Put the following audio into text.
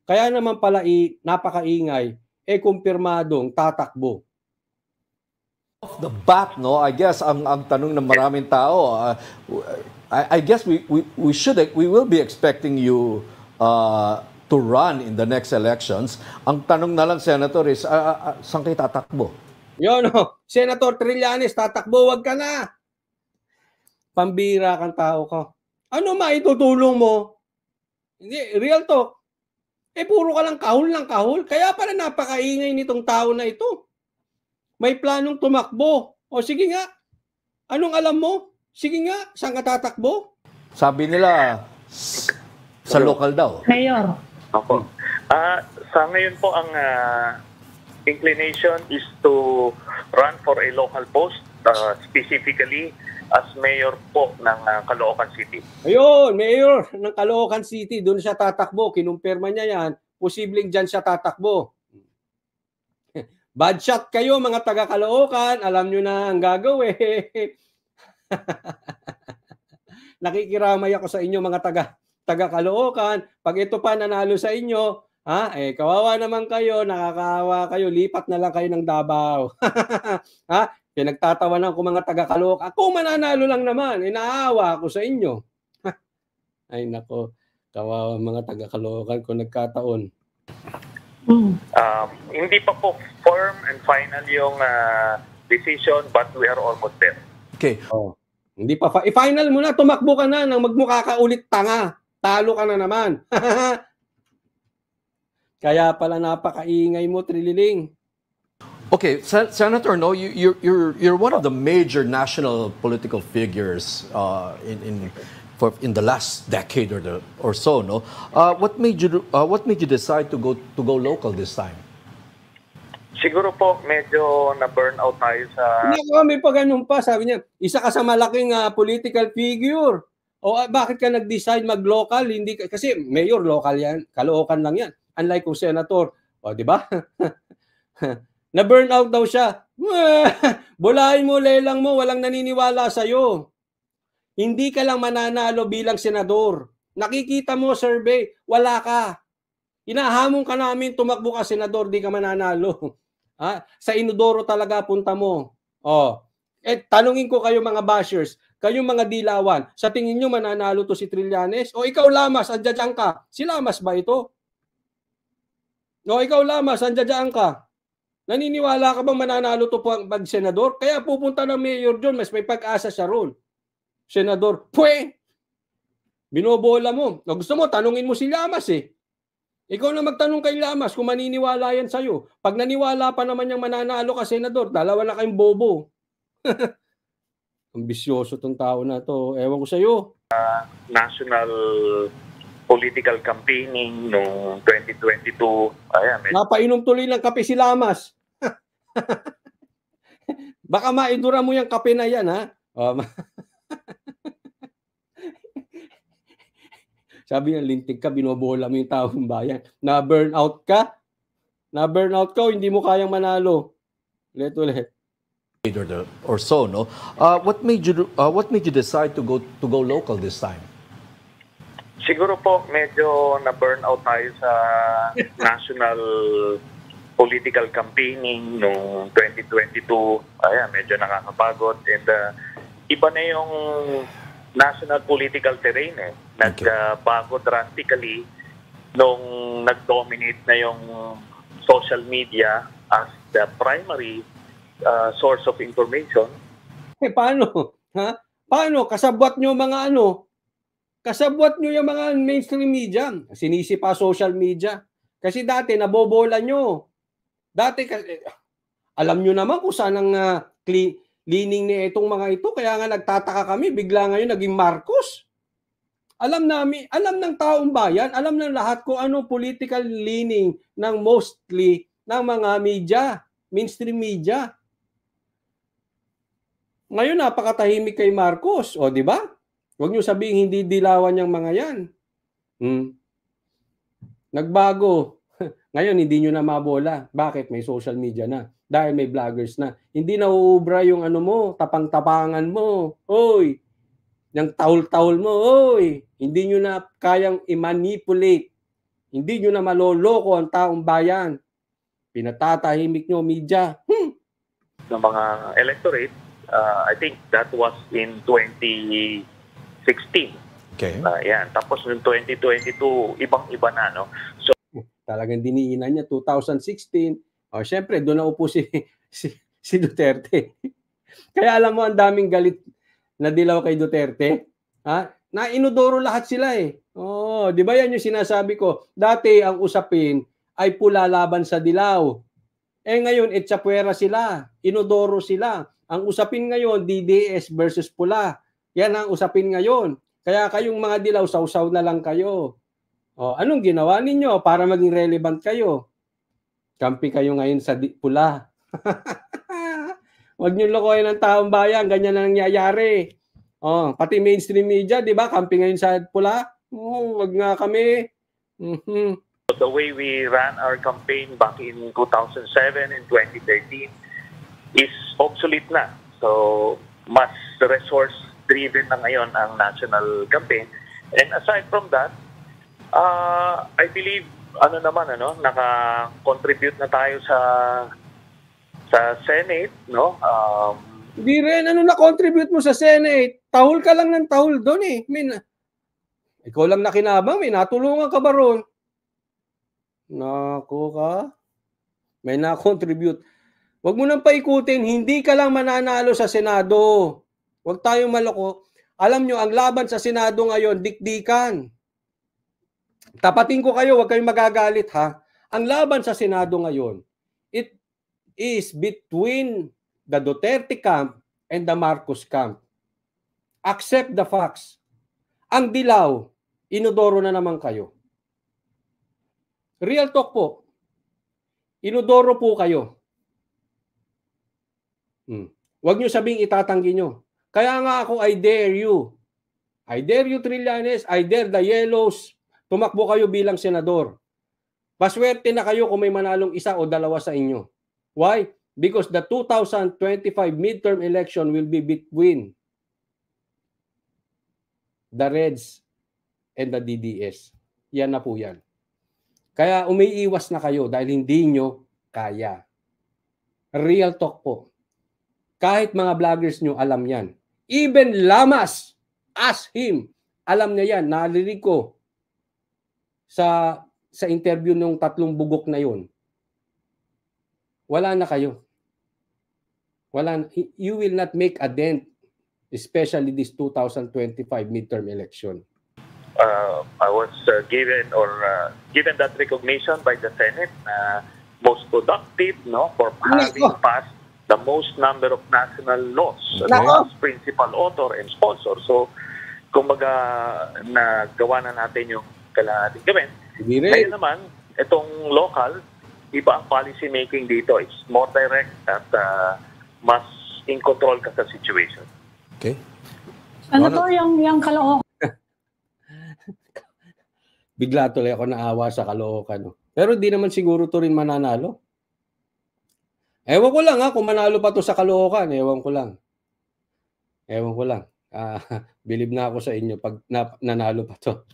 Kaya naman pala napakaingay, kumpirmadong tatakbo. Off the bat, no, I guess ang tanong ng maraming tao, I guess we will be expecting you to run in the next elections. Ang tanong na lang, Senator, is saan kayo tatakbo? Yun, Senator Trillanes, tatakbo, wag ka na. Pambira kang tao ka. Ano maitutulong mo? Hindi, real talk. Puro ka lang kahul ng kahul. Kaya pala napakaingay nitong tao na ito. May planong tumakbo. O sige nga. Anong alam mo? Sige nga, saan ka tatakbo? Sabi nila, sa local daw. Mayor. Opo. Sa ngayon po, ang inclination is to run for a local post, specifically as mayor po ng Caloocan City. Ayun, mayor ng Caloocan City, doon siya tatakbo. Kinumpirma niya yan. Posibleng dyan siya tatakbo. Bad shot kayo mga taga Caloocan. Alam nyo na ang gagawin. Nakikiramay ako sa inyo mga taga Caloocan. Pag ito pa nanalo sa inyo, kawawa naman kayo, nakakaawa kayo, lipat na lang kayo ng Davao. Pinagtatawanan ko mga taga Caloocan. Kung mananalo lang naman, naawa ako sa inyo. Ay nako, kawawa mga taga Caloocan kung nagkataon. Hindi pa po firm and final yung decision, but we are almost there. Okay. Hindi pa i-final mo na, tumakbo ka na nang magmukha ka ulit tanga. Talo ka na naman. Kaya pala napakaingay mo, Trililing. Okay, Senator, no, you're one of the major national political figures in the last decade or so, no. What made you decide to go local this time? Siguro po medyo na-burn out tayo sa... Hindi ko, may pa ganun pa. Sabi niya, isa ka sa malaking political figure. O bakit ka nag-decide mag-local? Hindi kasi mayor local yan, Caloocan lang yan. Unlike kung senator, di ba? Na-burn out daw siya. Bulahin mo, lelang mo, walang naniniwala sa'yo. Hindi ka lang mananalo bilang senador. Nakikita mo, survey, wala ka. Inahamon ka namin, tumakbo ka senador, di ka mananalo. Sa inodoro talaga punta mo. Tanungin ko kayo mga bashers, kayong mga dilawan, sa tingin nyo mananalo to si Trillanes? O ikaw Lamas, andyan ka. Si Lamas ba ito? O ikaw Lamas, andyan ka. Naniniwala ka bang mananalo to pag senador? Kaya pupunta ng Mayor John, mas may pag-asa siya ron. Senador, binobola mo. O gusto mo, tanungin mo si Lamas Ikaw na magtanong kay Lamas kung maniniwala yan sa'yo. Pag naniwala pa naman yung mananalo ka, senador, dalawa na kayong bobo. Ambisyoso tong tao na to. Ewan ko sa'yo. National political campaigning noong 2022. Napainom tuloy ng kape si Lamas. Baka maidura mo yung kape na yan, ha? Sabi niya, lintik ka, binobola mo yung taong bayan. Na-burnout ka? Na-burnout ka o hindi mo kayang manalo? Ulit. Or so, no? What made you decide to go local this time? Siguro po medyo na-burnout tayo sa national political campaigning noong 2022. Medyo nakakapagod and iba na yung national political terrain Nagbago drastically nung nag-dominate na yung social media as the primary source of information. Paano? Paano? Kasabwat nyo mga kasabwat nyo yung mga mainstream media. Sinisipa social media. Kasi dati nabobola nyo. Dati kasi alam nyo naman kung saan ang lining ni itong mga ito. Kaya nga nagtataka kami, bigla ngayon naging Marcos. Alam ng taong bayan, alam ng lahat kung ano political leaning ng mostly ng mga media, mainstream media. Ngayon napakatahimik kay Marcos, di ba? Huwag niyo sabihin hindi dilawan yung mga yan. Nagbago. Ngayon hindi niyo na mabola. Bakit? May social media na. Dahil may vloggers na. Hindi na uubra yung tapang-tapangan mo. Oy! Yung tahol-tahol mo, oy! Hindi nyo na kayang i-manipulate Hindi nyo na maloloko ang taong bayan. Pinatatahimik nyo, media. Ng mga electorate, I think that was in 2016. Okay. Yan. Tapos noong 2022, ibang-iba na, no? So, Talagang diniinan niya 2016. O syempre, doon na upo si Duterte. Kaya alam mo, ang daming galit na dilaw kay Duterte. Ha? Na inodoro lahat sila eh. Oh, di ba yan yung sinasabi ko? Dati ang usapin ay pula laban sa dilaw. Eh ngayon, etsapuera sila. Inodoro sila. Ang usapin ngayon, DDS versus pula. Yan ang usapin ngayon. Kaya kayong mga dilaw, sausaw na lang kayo. O, anong ginawa ninyo para maging relevant kayo? Kampi kayo ngayon sa pula. Huwag niyo lokohin ng taong bayan. Ganyan na nangyayari. Oh, pati mainstream media, di ba? Kampi ngayon sa pula. Oh, wag nga kami. the way we ran our campaign back in 2007 and 2013 is obsolete na. So, mas resource-driven na ngayon ang national campaign. And aside from that, I believe, naka-contribute na tayo sa Senate, no? Hindi rin, ano na-contribute mo sa Senate? Tahol ka lang ng tahol doon eh. Ikaw lang nakinabang, may natulungan ka ba ron? Nako ka. May na-contribute. Huwag mo nang paikutin, hindi ka lang mananalo sa Senado. Huwag tayong maloko. Alam nyo, ang laban sa Senado ngayon, dikdikan. Tapatin ko kayo, huwag kayong magagalit ha. Ang laban sa Senado ngayon, it is between the Duterte camp and the Marcos camp. Accept the facts. Ang dilaw, inodoro na naman kayo. Real talk po. Inodoro po kayo. Huwag nyo sabing itatanggi nyo. Kaya nga ako, I dare you. I dare you, Trillanes. I dare the Yellows. Tumakbo kayo bilang senador. Paswerte na kayo kung may manalong isa o dalawa sa inyo. Why? Because the 2025 midterm election will be between the Reds and the DDS. Yan na po yan. Kaya umiiwas na kayo dahil hindi nyo kaya. Real talk po. Kahit mga vloggers nyo, alam yan. Even Lamas, ask him. Alam niya yan. Narinig ko sa interview ng 3 bugok na yun. Wala na kayo. You will not make a dent, especially this 2025 midterm election. I was given that recognition by the Senate na most productive, no, for having passed the most number of national laws as principal author and sponsor. So, kumbaga, nagawa na natin yung kailangan natin gawin. Ngayon naman, itong local, iba ang policy making dito. It's more direct at mas in control ka sa situation. Okay. Ano to yung Caloocan? Bigla tuloy ako naawa sa Caloocan. Pero di naman siguro to rin mananalo. Ewan ko lang kung manalo pa to sa Caloocan. Ewan ko lang. Believe na ako sa inyo pag nanalo pa to.